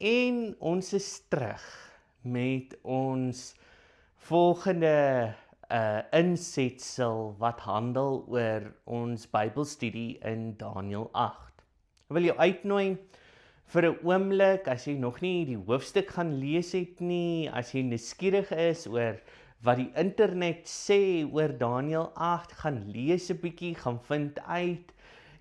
En ons is terug met ons volgende insetsel wat handel oor ons Bybelstudie in Daniël 8. Ek wil jou uitnooi vir 'n oomblik, as jy nog nie die hoofstuk gaan lees het nie, as jy nuuskierig is oor wat die internet sê oor Daniël 8, gaan lees 'n bietjie, gaan vind uit.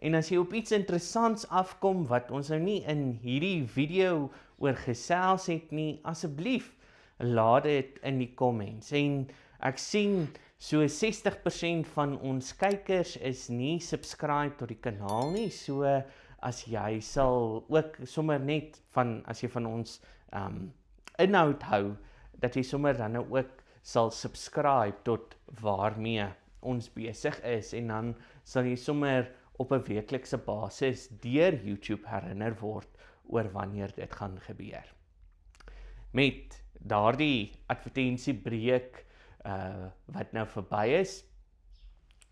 En as jy op iets interessants afkom wat ons nou nie in hierdie video oor gesels het nie, asseblief laat dit in die comments. En ek sien so 60% van ons kykers is nie subscribe tot die kanaal nie, so as jy sal ook sommer net as jy van ons inhoud hou, dat jy sommer dan nou ook sal subscribe tot waarmee ons besig is, en dan sal jy sommer op 'n weeklikse basis deur YouTube herinner word oor wanneer dit gaan gebeur. Met daardie advertensiebreek wat nou verby is,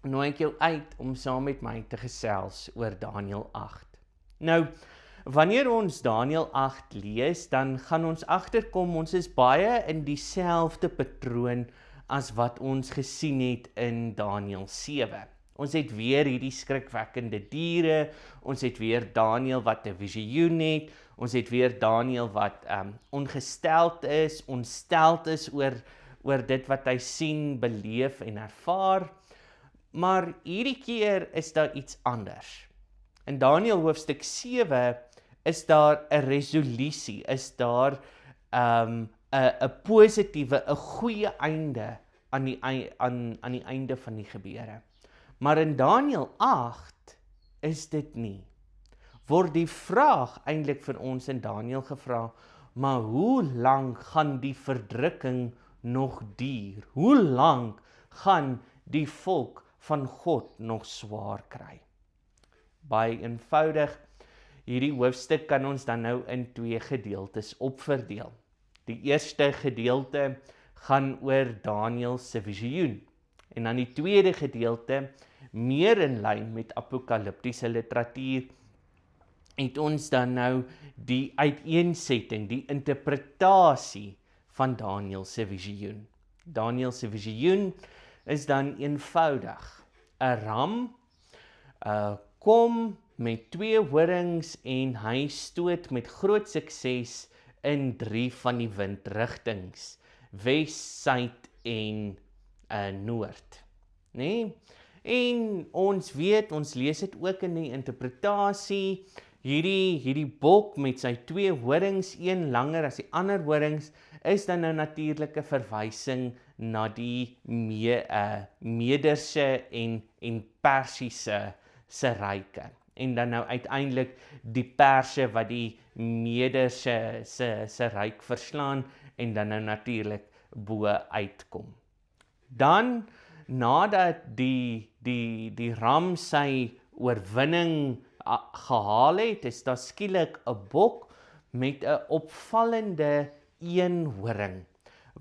nooi ek jou uit om saam met my te gesels oor Daniël 8. Nou, wanneer ons Daniël 8 lees, dan gaan ons agterkom ons is baie in dieselfde patroon as wat ons gesien het in Daniël 7. Ons het weer hierdie skrikwekkende diere, ons het weer Daniël wat 'n visioen het, ons het weer Daniël wat ongesteld is, ontsteld is oor dit wat hy sien, beleef en ervaar. Maar hierdie keer is daar iets anders. In Daniël hoofstuk 7 is daar 'n resolusie, is daar 'n positiewe, 'n goeie einde aan die einde van die gebeure. Maar in Daniël 8 is dit nie. Word die vraag eintlik vir ons in Daniël gevra, maar hoe lank gaan die verdrukking nog duur? Hoe lank gaan die volk van God nog swaar kry? Baie eenvoudig, hierdie hoofstuk kan ons dan nou in 2 gedeeltes opverdeel. Die eerste gedeelte gaan oor Daniël se visioen. En dan die tweede gedeelte, meer in lyn met apokaliptiese literatuur, het ons dan nou die uiteensetting, die interpretasie van Daniël se visioen. Daniël se visioen is dan eenvoudig. 'n ram kom met 2 horings en hy stoot met groot sukses in 3 van die windrigtings, wes, suid en noord. Nee? En ons weet, ons lees dit ook in die interpretasie, hierdie bok met sy 2 horings, een langer as die ander horings, is dan nou natuurlik 'n verwysing na die Mederse en Persiese se ryke. En dan nou uiteindelik die Perse wat die Mederse se ryk verslaan en dan nou natuurlik bo uitkom. Dan nadat die ram sy oorwinning gehaal het, is daar skielik 'n bok met 'n opvallende eenhoring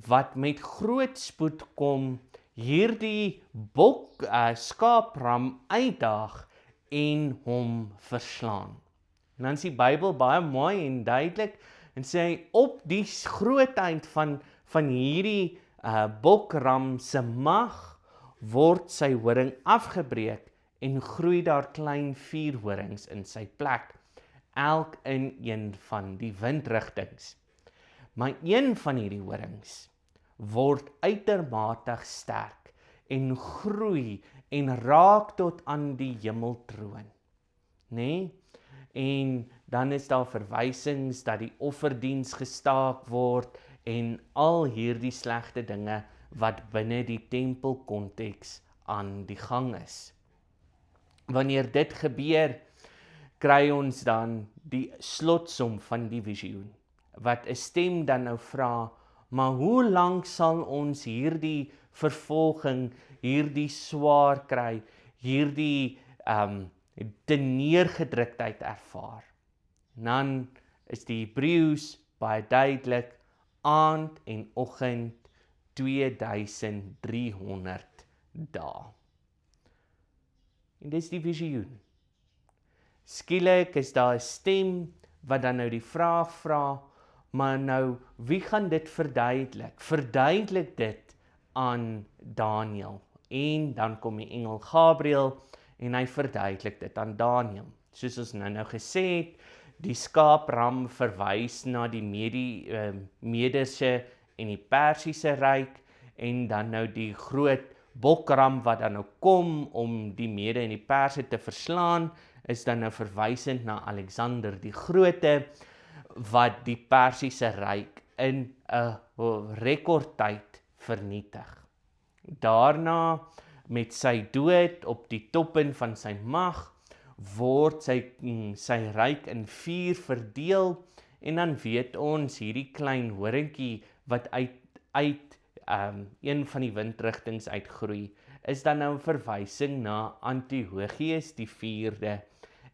wat met groot spoed kom hierdie bok skaapram uitdaag en hom verslaan. En dan is die Bybel baie mooi en duidelik en sê op die grootheid van hierdie bokram se mag word sy horing afgebreek en groei daar klein 4 horings in sy plek, elk in een van die windrigtings. Maar een van hierdie horings word uitermate sterk en groei en raak tot aan die hemeltroon. Nee? En dan is daar verwysings dat die offerdiens gestaak word en al hierdie slegte dinge wat binne die tempelkonteks aan die gang is. Wanneer dit gebeur, kry ons dan die slotsom van die visioen, wat 'n stem dan nou vra, maar hoe lank sal ons hierdie vervolging, hierdie swaar kry, hierdie teneergedruktheid ervaar? Dan is die Hebreëus baie duidelik, aand en oggend 2300 dae. En dis die visioen. Skielik is daar 'n stem wat dan nou die vraag vra, Maar nou, wie gaan dit verduidelik? Verduidelik dit aan Daniël. En dan kom die engel Gabriël en hy verduidelik dit aan Daniël. Soos ons nou gesê het, die skaapram verwys na die Mediese en die Persiese ryk, en dan nou die groot bokram wat dan nou kom om die Mede en die Perse te verslaan, is dan nou verwysend na Alexander die Grote, wat die Persiese ryk in 'n rekordtyd vernietig. Daarna, met sy dood op die toppunt van sy mag, word sy ryk in 4 verdeel, en dan weet ons hierdie klein horingkie wat uit een van die windrigtings uitgroei, is dan nou 'n verwysing na Antiochus die 4de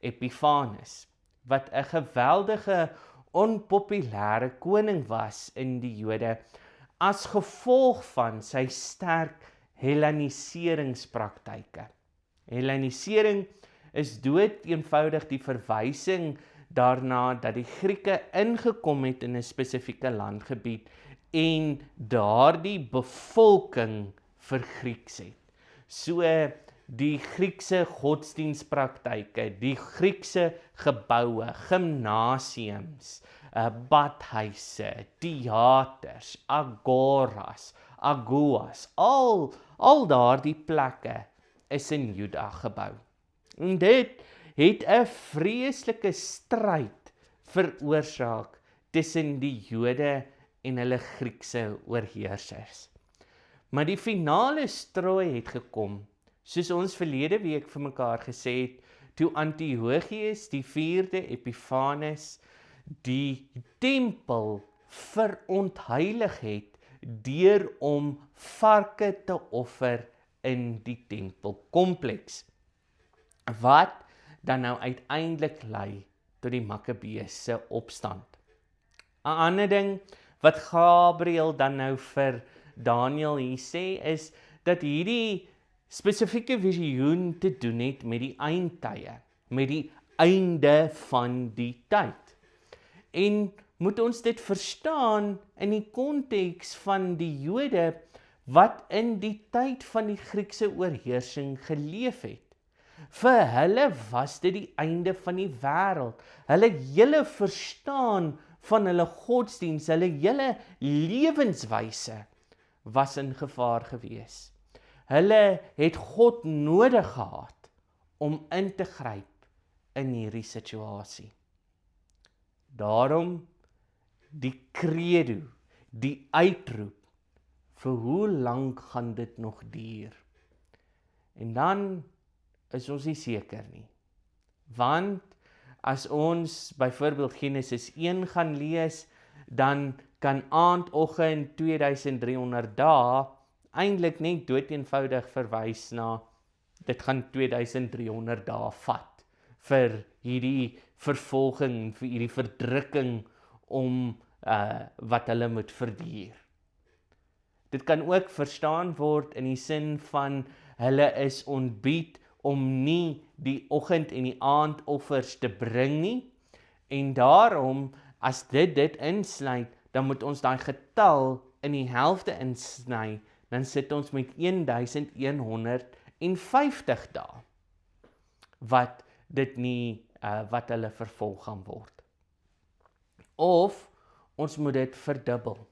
Epiphanes, wat 'n geweldige onpopulêre koning was in die Jode, as gevolg van sy sterk Helleniseringspraktye. Hellenisering is dood eenvoudig die verwysing daarna dat die Grieke ingekom het in 'n spesifieke landgebied en daardie bevolking vergrieks het. So die Griekse godsdienstpraktyke, die Griekse geboue, gimnasiums, badhuise, teaters, agoras, al daardie plekke is in Juda gebou. En dit het 'n vreeslike stryd veroorsaak tussen die Jode en hulle Griekse oorheersers. Maar die finale strooi het gekom, soos ons verlede week vir mekaar gesê het, toe Antiochus die 4de Epiphanes die tempel verontheilig het deur om varke te offer in die tempelkompleks, wat dan nou uiteindelik lei tot die Makkabeese opstand. 'n ander ding wat Gabriël dan nou vir Daniël hier sê, is dat hierdie spesifieke visioen te doen het met die eindtye, met die einde van die tyd. En moet ons dit verstaan in die konteks van die Jode wat in die tyd van die Griekse oorheersing geleef het. Vir hulle was dit die einde van die wêreld. Hulle hele verstaan van hulle godsdiens, hulle hele lewenswyse was in gevaar gewees. Hulle het God nodig gehad om in te gryp in hierdie situasie. Daarom die credo, die uitroep, vir hoe lank gaan dit nog duur? En dan is ons nie seker nie. Want as ons byvoorbeeld Genesis 1 gaan lees, dan kan aandoggend 2300 dae eintlik net doeteenvoudig verwys na dit gaan 2300 dae vat vir hierdie vervolging, vir hierdie verdrukking om wat hulle moet verduur. Dit kan ook verstaan word in die sin van hulle is ontbied om nie die oggend en die aandoffers te bring nie, en daarom as dit insluit, dan moet ons daai getal in die helfte insny, dan sit ons met 1150 dae wat dit nie wat hulle vervolg gaan word. Of ons moet dit verdubbel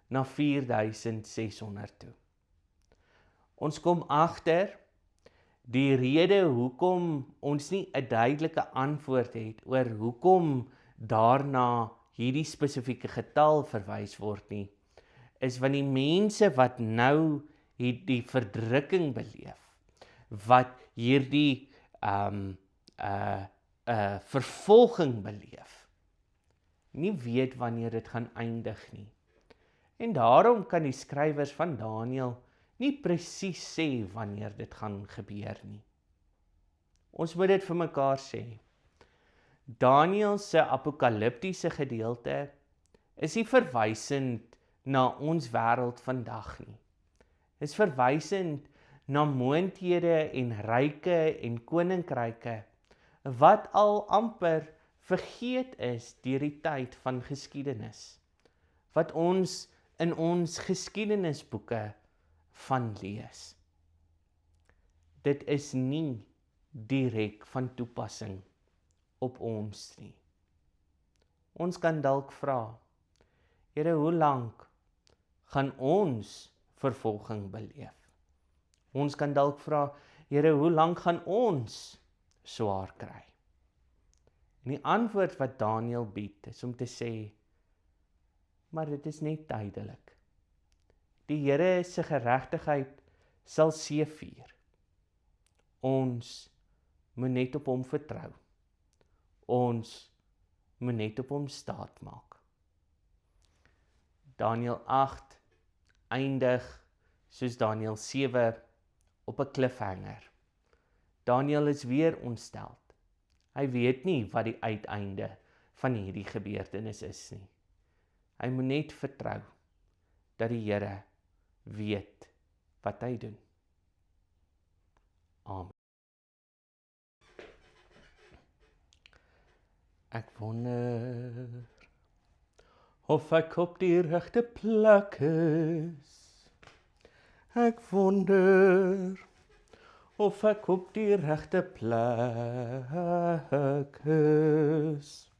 na 4600 toe. Ons kom agter die rede hoekom ons nie 'n duidelike antwoord het oor hoekom daarna hierdie spesifieke getal verwys word nie, is want die mense wat nou die verdrukking beleef, wat hierdie vervolging beleef, nie weet wanneer dit gaan eindig nie. En daarom kan die skrywers van Daniël nie presies sê wanneer dit gaan gebeur nie. Ons moet dit vir mekaar sê. Daniël se apokaliptiese gedeelte is nie verwysend na ons wêreld vandag nie. Is verwysend na moondhede en ryke en koninkryke wat al amper vergeet is deur die tyd van geskiedenis. wat ons in ons geskiedenisboeke van lees. Dit is nie direk van toepassing op ons nie. Ons kan dalk vra, Here, hoe lank gaan ons vervolging beleef? Ons kan dalk vra, Here, hoe lank gaan ons swaar kry? En die antwoord wat Daniël bied is om te sê, maar dit is net tydelik. Die Here se geregtigheid sal seëvier. Ons moet net op hom vertrou. Ons moet net op hom staat maak. Daniël 8 eindig soos Daniël 7 op 'n cliffhanger. Daniël is weer ontsteld. Hy weet nie wat die uiteinde van hierdie gebeurtenis is nie. Hy moet net vertrou dat die Here weet wat hy doen. Amen. Ek wonder of ek op die regte plek is. Ek wonder of ek op die regte plek is.